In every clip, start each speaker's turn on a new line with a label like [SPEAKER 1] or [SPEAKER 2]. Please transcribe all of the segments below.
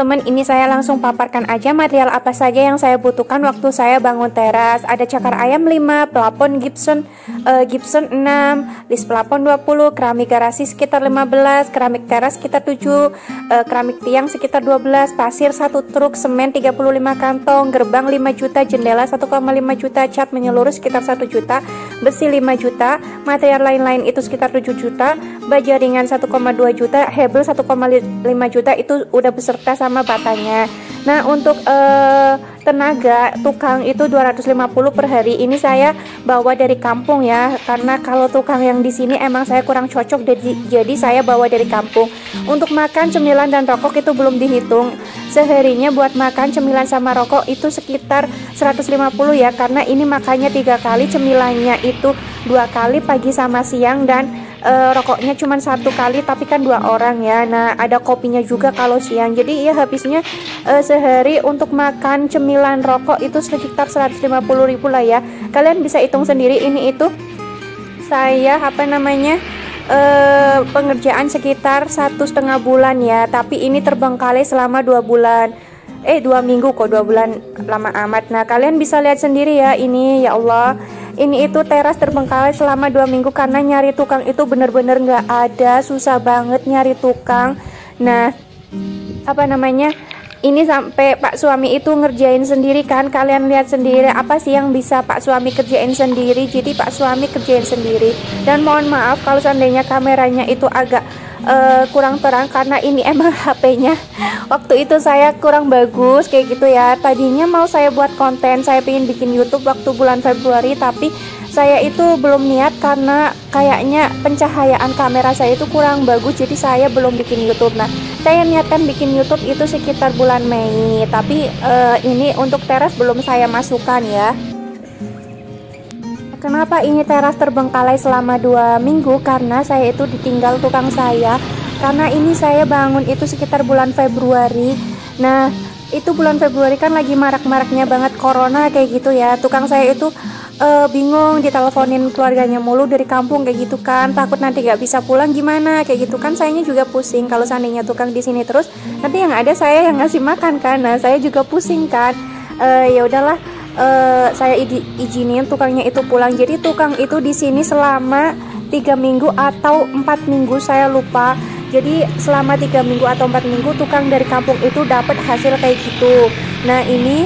[SPEAKER 1] teman-teman, ini saya langsung paparkan aja material apa saja yang saya butuhkan waktu saya bangun teras. Ada cakar ayam 5, plafon Gibson 6, list plafon 20, keramik garasi sekitar 15, keramik teras sekitar 7, keramik tiang sekitar 12, pasir 1 truk, semen 35 kantong, gerbang 5 juta, jendela 1,5 juta, cat menyeluruh sekitar 1 juta, besi 5 juta, material lain-lain itu sekitar 7 juta, baja ringan 1,2 juta, hebel 1,5 juta, itu udah beserta sama batanya. Nah, untuk tenaga tukang itu 250 per hari. Ini saya bawa dari kampung ya, karena kalau tukang yang di sini emang saya kurang cocok, jadi saya bawa dari kampung. Untuk makan, cemilan dan rokok itu belum dihitung. Seharinya buat makan, cemilan sama rokok itu sekitar 150 ya, karena ini makannya 3 kali, cemilannya itu 2 kali pagi sama siang, dan rokoknya cuma 1 kali, tapi kan 2 orang ya. Nah, ada kopinya juga kalau siang. Jadi ya habisnya sehari untuk makan, cemilan, rokok itu sekitar 150.000 lah ya. Kalian bisa hitung sendiri. Ini itu saya pengerjaan sekitar 1,5 bulan ya, tapi ini terbengkalai selama 2 bulan. 2 minggu kok, 2 bulan lama amat. Nah, kalian bisa lihat sendiri ya, ini ya Allah. Ini itu teras terbengkalai selama 2 minggu karena nyari tukang itu bener-bener nggak ada, susah banget nyari tukang. Nah, ini sampai Pak suami itu ngerjain sendiri kan. Kalian lihat sendiri apa sih yang bisa Pak suami kerjain sendiri. Jadi Pak suami kerjain sendiri. Dan mohon maaf kalau seandainya kameranya itu agak kurang terang, karena ini emang HP-nya waktu itu saya kurang bagus kayak gitu ya. Tadinya mau saya buat konten, saya pengen bikin YouTube waktu bulan Februari, tapi saya itu belum niat karena kayaknya pencahayaan kamera saya itu kurang bagus, jadi saya belum bikin YouTube. Nah, saya niatkan bikin YouTube itu sekitar bulan Mei, tapi ini untuk teras belum saya masukkan ya. Kenapa ini teras terbengkalai selama 2 minggu? Karena saya itu ditinggal tukang saya. Karena ini saya bangun itu sekitar bulan Februari. Nah, itu bulan Februari kan lagi marak-maraknya banget corona kayak gitu ya. Tukang saya itu bingung, diteleponin keluarganya mulu dari kampung kayak gitu kan. Takut nanti gak bisa pulang gimana kayak gitu kan. Sayanya juga pusing kalau seandainya tukang di sini terus. Nanti yang ada saya yang ngasih makan kan. Nah, saya juga pusing kan. Ya udahlah. Saya izinin tukangnya itu pulang. Jadi tukang itu di sini selama 3 minggu atau 4 minggu, saya lupa. Jadi selama 3 minggu atau 4 minggu tukang dari kampung itu dapat hasil kayak gitu. Nah, ini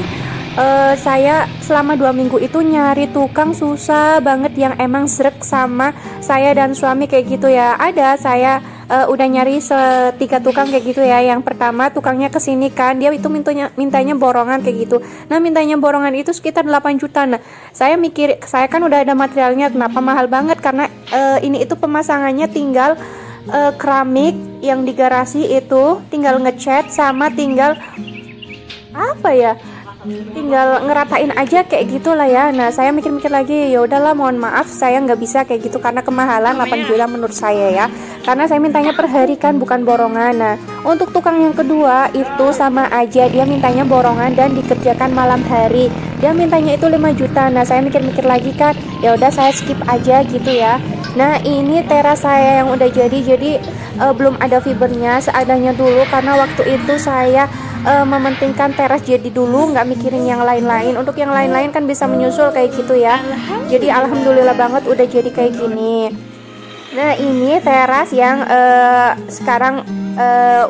[SPEAKER 1] saya selama 2 minggu itu nyari tukang susah banget yang emang srek sama saya dan suami kayak gitu ya. Ada saya udah nyari 3 tukang kayak gitu ya. Yang pertama tukangnya kesini kan, dia itu mintanya borongan kayak gitu. Nah, mintanya borongan itu sekitar 8 juta. Nah, saya mikir, saya kan udah ada materialnya, kenapa mahal banget? Karena ini itu pemasangannya tinggal keramik yang di garasi itu tinggal ngecat sama tinggal tinggal ngeratain aja kayak gitulah ya. Nah, saya mikir-mikir lagi, ya udahlah, mohon maaf saya nggak bisa kayak gitu karena kemahalan 8 juta menurut saya ya. Karena saya mintanya per hari kan, bukan borongan. Nah, untuk tukang yang kedua itu sama aja, dia mintanya borongan dan dikerjakan malam hari. Dia mintanya itu 5 juta. Nah, saya mikir-mikir lagi kan, ya udah saya skip aja gitu ya. Nah, ini teras saya yang udah jadi belum ada fibernya, seadanya dulu karena waktu itu saya mementingkan teras jadi dulu, nggak mikirin yang lain-lain. Untuk yang lain-lain kan bisa menyusul kayak gitu ya. Jadi alhamdulillah banget udah jadi kayak gini. Nah, ini teras yang sekarang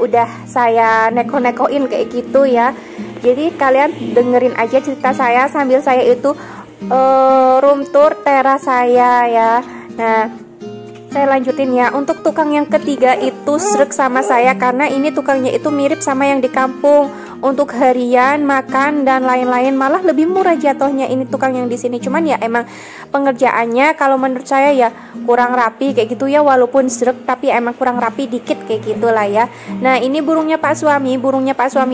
[SPEAKER 1] udah saya neko-nekoin kayak gitu ya. Jadi kalian dengerin aja cerita saya sambil saya itu room tour teras saya ya. Nah, saya lanjutin ya. Untuk tukang yang ketiga itu srek sama saya karena ini tukangnya itu mirip sama yang di kampung. Untuk harian, makan dan lain-lain malah lebih murah jatuhnya ini tukang yang di sini. Cuman ya emang pengerjaannya kalau menurut saya ya kurang rapi kayak gitu ya, walaupun srek tapi emang kurang rapi dikit kayak gitulah ya. Nah, ini burungnya Pak suami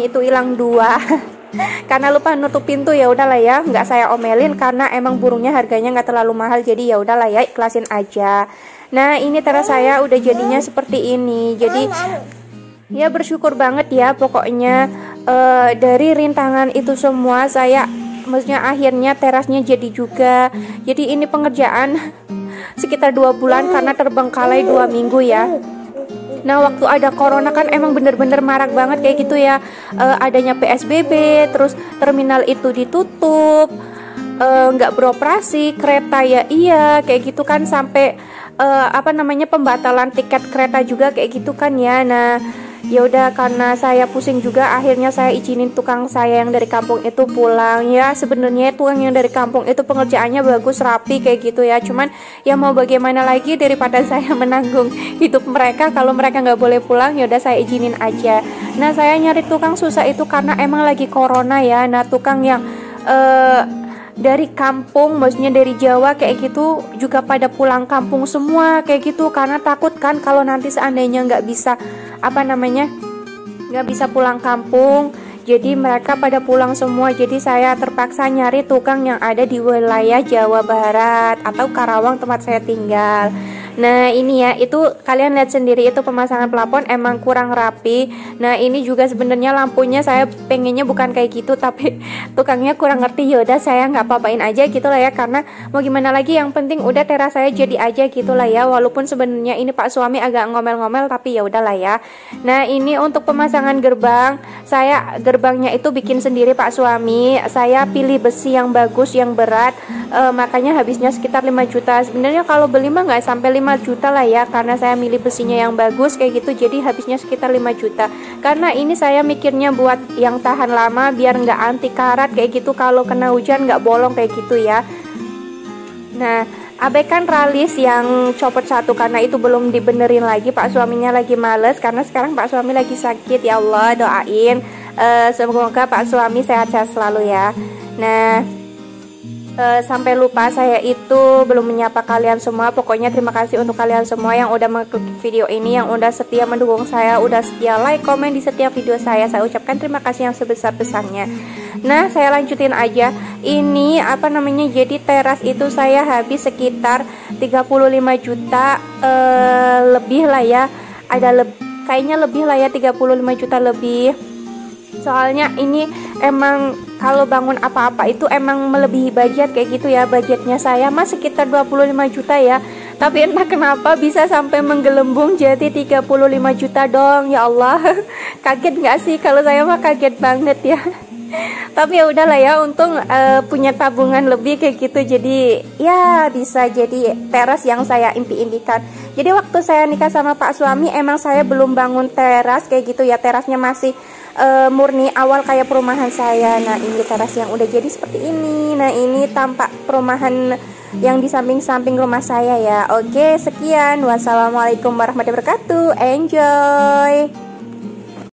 [SPEAKER 1] itu hilang 2. Karena lupa nutup pintu, ya udahlah ya, nggak saya omelin karena emang burungnya harganya nggak terlalu mahal, jadi ya udahlah ya, ikhlasin aja. Nah, ini teras saya udah jadinya seperti ini. Jadi ya bersyukur banget ya pokoknya dari rintangan itu semua saya, maksudnya akhirnya terasnya jadi juga. Jadi ini pengerjaan sekitar 2 bulan karena terbengkalai 2 minggu ya. Nah, waktu ada corona kan emang bener-bener marak banget kayak gitu ya, adanya PSBB, terus terminal itu ditutup, nggak beroperasi, kereta ya iya kayak gitu kan, sampai pembatalan tiket kereta juga kayak gitu kan ya. Nah, ya udah, karena saya pusing juga, akhirnya saya izinin tukang saya yang dari kampung itu pulang ya. Sebenarnya tukang yang dari kampung itu pengerjaannya bagus, rapi kayak gitu ya, cuman ya mau bagaimana lagi, daripada saya menanggung hidup mereka kalau mereka nggak boleh pulang, ya udah saya izinin aja. Nah, saya nyari tukang susah itu karena emang lagi corona ya. Nah, tukang yang dari kampung, maksudnya dari Jawa kayak gitu juga pada pulang kampung semua kayak gitu, karena takut kan kalau nanti seandainya nggak bisa nggak bisa pulang kampung, jadi mereka pada pulang semua. Jadi saya terpaksa nyari tukang yang ada di wilayah Jawa Barat atau Karawang tempat saya tinggal. Nah, ini ya, itu kalian lihat sendiri, itu pemasangan plafon emang kurang rapi. Nah, ini juga sebenarnya lampunya saya pengennya bukan kayak gitu, tapi tukangnya kurang ngerti. Yaudah, saya nggak apa-apain aja gitu lah ya, karena mau gimana lagi, yang penting udah teras saya jadi aja gitu lah ya. Walaupun sebenarnya ini Pak suami agak ngomel-ngomel, tapi ya udahlah ya. Nah, ini untuk pemasangan gerbang, saya gerbangnya itu bikin sendiri Pak suami. Saya pilih besi yang bagus, yang berat, makanya habisnya sekitar 5 juta. Sebenarnya kalau beli mah nggak sampai 5 juta lah ya, karena saya milih besinya yang bagus kayak gitu, jadi habisnya sekitar 5 juta. Karena ini saya mikirnya buat yang tahan lama, biar nggak anti karat kayak gitu, kalau kena hujan nggak bolong kayak gitu ya. Nah, abaikan ralis yang copot satu karena itu belum dibenerin lagi, Pak suaminya lagi males karena sekarang Pak suami lagi sakit. Ya Allah, doain semoga Pak suami sehat-sehat selalu ya. Nah, sampai lupa saya itu belum menyapa kalian semua. Pokoknya terima kasih untuk kalian semua yang udah mengklik video ini, yang udah setia mendukung saya, udah setia like, komen di setiap video saya. Saya ucapkan terima kasih yang sebesar-besarnya. Nah, saya lanjutin aja. Ini jadi teras itu saya habis sekitar 35 juta lebih lah ya. Kayaknya lebih lah ya, 35 juta lebih. Soalnya ini emang kalau bangun apa-apa itu emang melebihi budget kayak gitu ya. Budgetnya saya mah sekitar 25 juta ya, tapi entah kenapa bisa sampai menggelembung jadi 35 juta dong. Ya Allah, kaget nggak sih? Kalau saya mah kaget banget ya. Tapi ya udahlah ya, untung punya tabungan lebih kayak gitu, jadi ya bisa jadi teras yang saya impi-impikan. Jadi waktu saya nikah sama Pak suami emang saya belum bangun teras kayak gitu ya, terasnya masih murni awal kayak perumahan saya. Nah, ini teras yang udah jadi seperti ini. Nah, ini tampak perumahan yang di samping-samping rumah saya ya. Oke, sekian, wassalamualaikum warahmatullahi wabarakatuh, enjoy.